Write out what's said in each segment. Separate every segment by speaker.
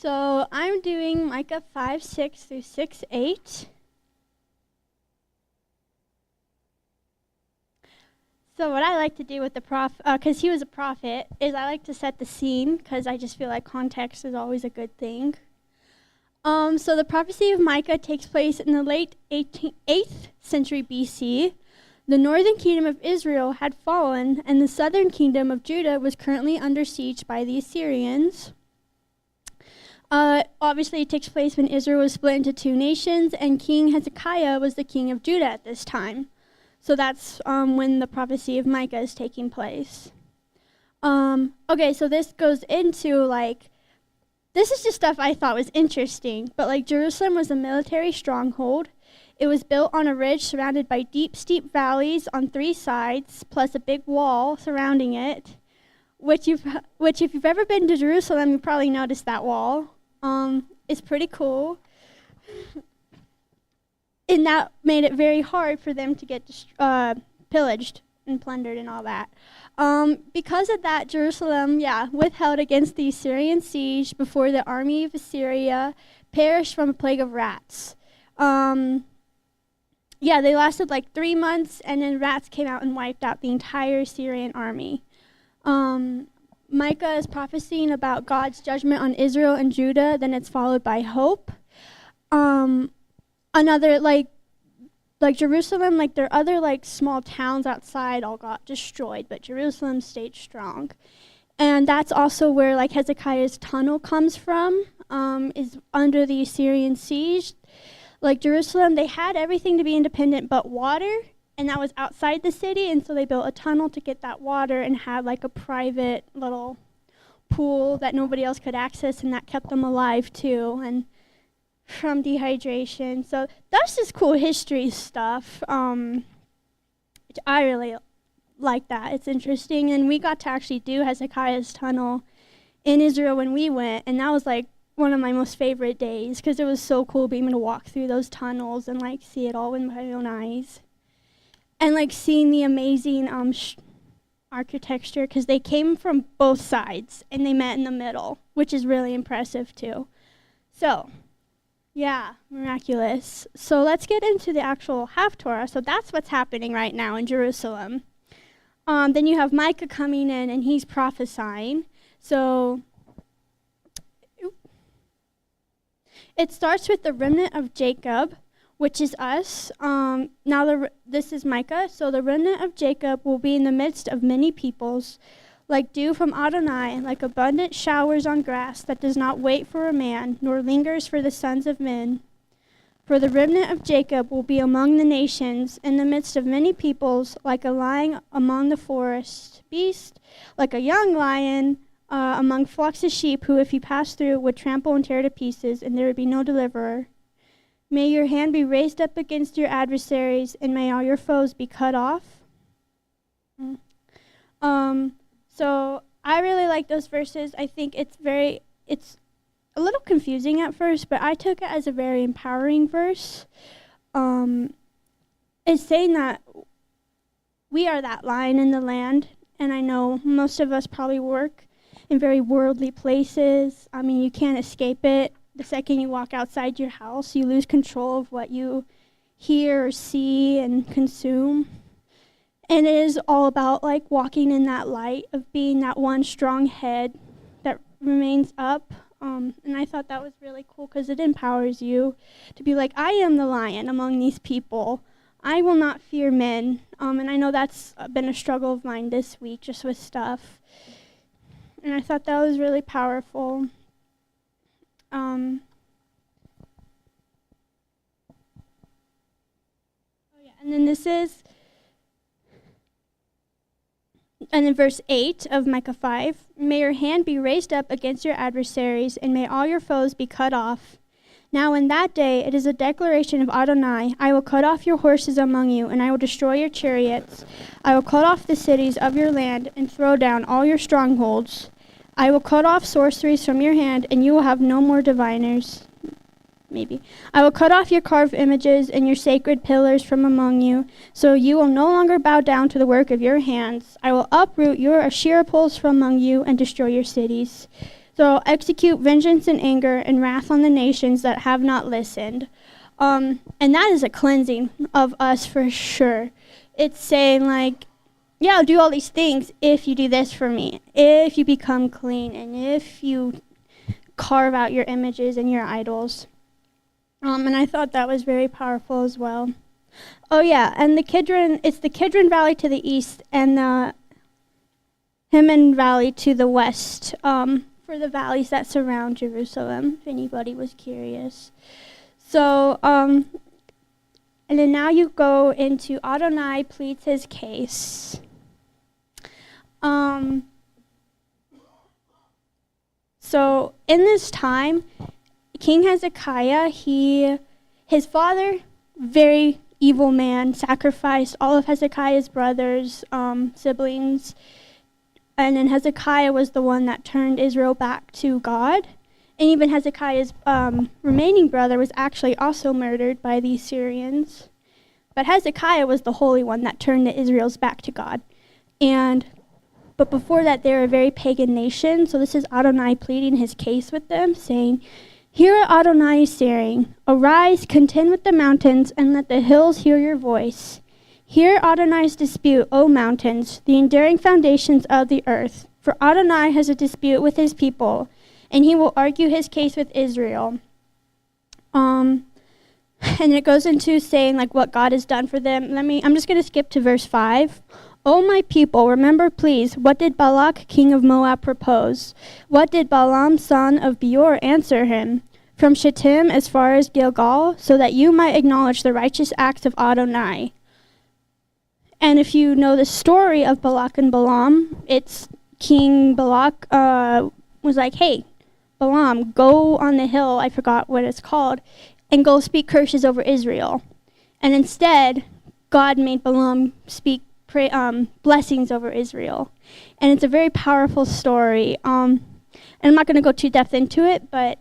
Speaker 1: So I'm doing Micah 5:6 through 6:8. So what I like to do with the because he was a prophet, is I like to set the scene because I just feel like context is always a good thing. So the prophecy of Micah takes place in the late 8th century BC. The northern kingdom of Israel had fallen, and the southern kingdom of Judah was currently under siege by the Assyrians. Obviously, it takes place when Israel was split into two nations, and King Hezekiah was the king of Judah at this time. So that's when the prophecy of Micah is taking place. Okay, so this goes into, this is just stuff I thought was interesting, but, Jerusalem was a military stronghold. It was built on a ridge surrounded by deep, steep valleys on three sides, plus a big wall surrounding it, which if you've ever been to Jerusalem, you probably noticed that wall. It's pretty cool. And that made it very hard for them to get pillaged and plundered and all that. Because of that, Jerusalem, withheld against the Assyrian siege before the army of Assyria perished from a plague of rats. They lasted 3 months, and then rats came out and wiped out the entire Assyrian army. Micah is prophesying about God's judgment on Israel and Judah, then it's followed by hope. Another, Jerusalem, their other, small towns outside all got destroyed, but Jerusalem stayed strong. And that's also where, Hezekiah's tunnel comes from, is under the Assyrian siege. Jerusalem, they had everything to be independent but water, and that was outside the city, and so they built a tunnel to get that water and had, a private little pool that nobody else could access, and that kept them alive, too, and from dehydration. So that's just cool history stuff, which I really like that. It's interesting, and we got to actually do Hezekiah's tunnel in Israel when we went, and that was, one of my most favorite days, because it was so cool being able to walk through those tunnels and see it all with my own eyes, and seeing the amazing architecture, because they came from both sides and they met in the middle, which is really impressive too. So miraculous. So let's get into the actual Haftarah. So that's what's happening right now in Jerusalem. Then you have Micah coming in, and he's prophesying. So it starts with the remnant of Jacob, which is us. This is Micah. So the remnant of Jacob will be in the midst of many peoples, like dew from Adonai, like abundant showers on grass that does not wait for a man, nor lingers for the sons of men. For the remnant of Jacob will be among the nations, in the midst of many peoples, like a lion among the forest beast, like a young lion among flocks of sheep, who if you pass through would trample and tear to pieces, and there would be no deliverer. May your hand be raised up against your adversaries, and may all your foes be cut off. So I really like those verses. I think it's a little confusing at first, but I took it as a very empowering verse. It's saying that we are that lion in the land, and I know most of us probably work in very worldly places. I mean, you can't escape it. The second you walk outside your house, you lose control of what you hear or see and consume. And it is all about walking in that light of being that one strong head that remains up. And I thought that was really cool, because it empowers you to be I am the lion among these people. I will not fear men. And I know that's been a struggle of mine this week, just with stuff. And I thought that was really powerful. And then and in verse 8 of Micah 5, may your hand be raised up against your adversaries, and may all your foes be cut off. Now in that day it is a declaration of Adonai, I will cut off your horses among you, and I will destroy your chariots. I will cut off the cities of your land, and throw down all your strongholds. I will cut off sorceries from your hand, and you will have no more diviners. Maybe. I will cut off your carved images and your sacred pillars from among you, so you will no longer bow down to the work of your hands. I will uproot your Asherah poles from among you and destroy your cities. So execute vengeance and anger and wrath on the nations that have not listened. And that is a cleansing of us for sure. It's saying like, yeah, I'll do all these things if you do this for me, if you become clean, and if you carve out your images and your idols. And I thought that was very powerful as well. Oh yeah, and it's the Kidron Valley to the east and the Hinnom Valley to the west, for the valleys that surround Jerusalem, if anybody was curious. So, and then now you go into Adonai pleads his case. So in this time, King Hezekiah, his father, very evil man, sacrificed all of Hezekiah's brothers, siblings, and then Hezekiah was the one that turned Israel back to God. And even Hezekiah's remaining brother was actually also murdered by the Syrians. But Hezekiah was the holy one that turned the Israels back to God. But before that, they were a very pagan nation. So this is Adonai pleading his case with them, saying, "Hear what Adonai is saying. Arise, contend with the mountains, and let the hills hear your voice. Hear Adonai's dispute, O mountains, the enduring foundations of the earth. For Adonai has a dispute with his people, and he will argue his case with Israel." And it goes into saying like what God has done for them. I'm just going to skip to verse 5. "O my people, remember please, what did Balak, king of Moab, propose? What did Balaam, son of Beor, answer him? From Shittim as far as Gilgal, so that you might acknowledge the righteous acts of Adonai." And if you know the story of Balak and Balaam, it's King Balak was like, "Hey, Balaam, go on the hill," I forgot what it's called, "and go speak curses over Israel." And instead, God made Balaam speak blessings over Israel. And it's a very powerful story. And I'm not going to go too depth into it, but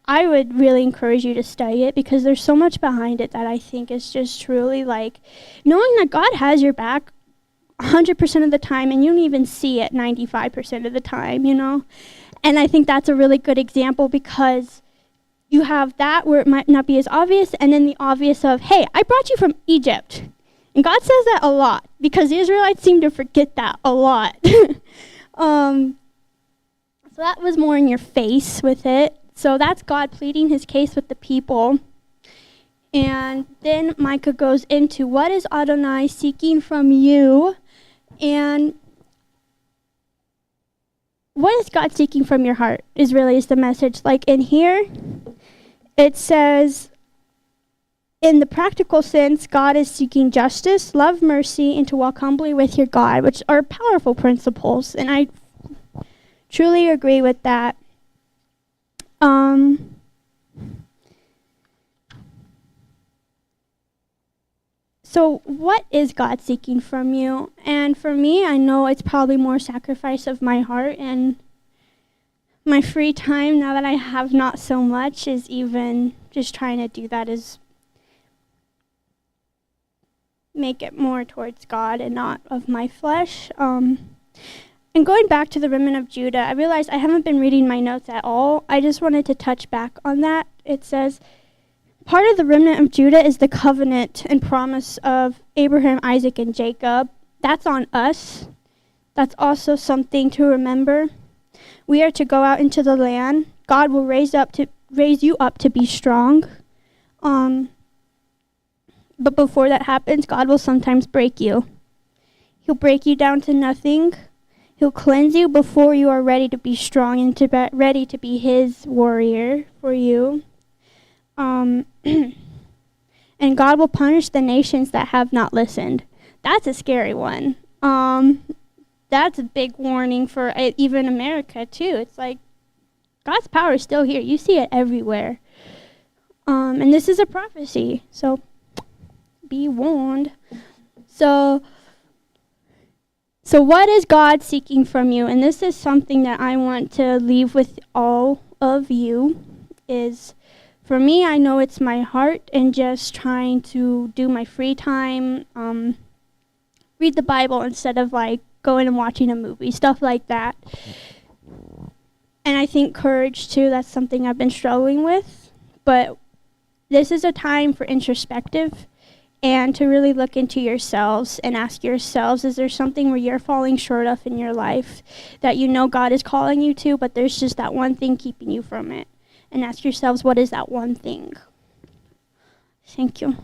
Speaker 1: I would really encourage you to study it because there's so much behind it that I think is just truly like knowing that God has your back 100% of the time and you don't even see it 95% of the time, you know? And I think that's a really good example because you have that where it might not be as obvious and then the obvious of, hey, I brought you from Egypt. And God says that a lot because the Israelites seem to forget that a lot. So that was more in your face with it. So that's God pleading his case with the people. And then Micah goes into what is Adonai seeking from you? And what is God seeking from your heart is the message. Like in here, it says, in the practical sense, God is seeking justice, love, mercy, and to walk humbly with your God, which are powerful principles. And I truly agree with that. So what is God seeking from you? And for me, I know it's probably more sacrifice of my heart and my free time now that I have not so much is even just trying to do that is make it more towards God and not of my flesh. And going back to the remnant of Judah, I realized I haven't been reading my notes at all. I just wanted to touch back on that. It says, part of the remnant of Judah is the covenant and promise of Abraham, Isaac, and Jacob. That's on us. That's also something to remember. We are to go out into the land. God will raise you up to be strong. But before that happens, God will sometimes break you. He'll break you down to nothing. He'll cleanse you before you are ready to be strong and ready to be his warrior for you. And God will punish the nations that have not listened. That's a scary one. That's a big warning for even America, too. It's like God's power is still here. You see it everywhere. And this is a prophecy. So be warned. So what is God seeking from you? And this is something that I want to leave with all of you is, for me, I know it's my heart and just trying to do my free time, read the Bible instead of like going and watching a movie, stuff like that. And I think courage too, that's something I've been struggling with. But this is a time for introspective and to really look into yourselves and ask yourselves, is there something where you're falling short of in your life that you know God is calling you to, but there's just that one thing keeping you from it? And ask yourselves, what is that one thing? Thank you.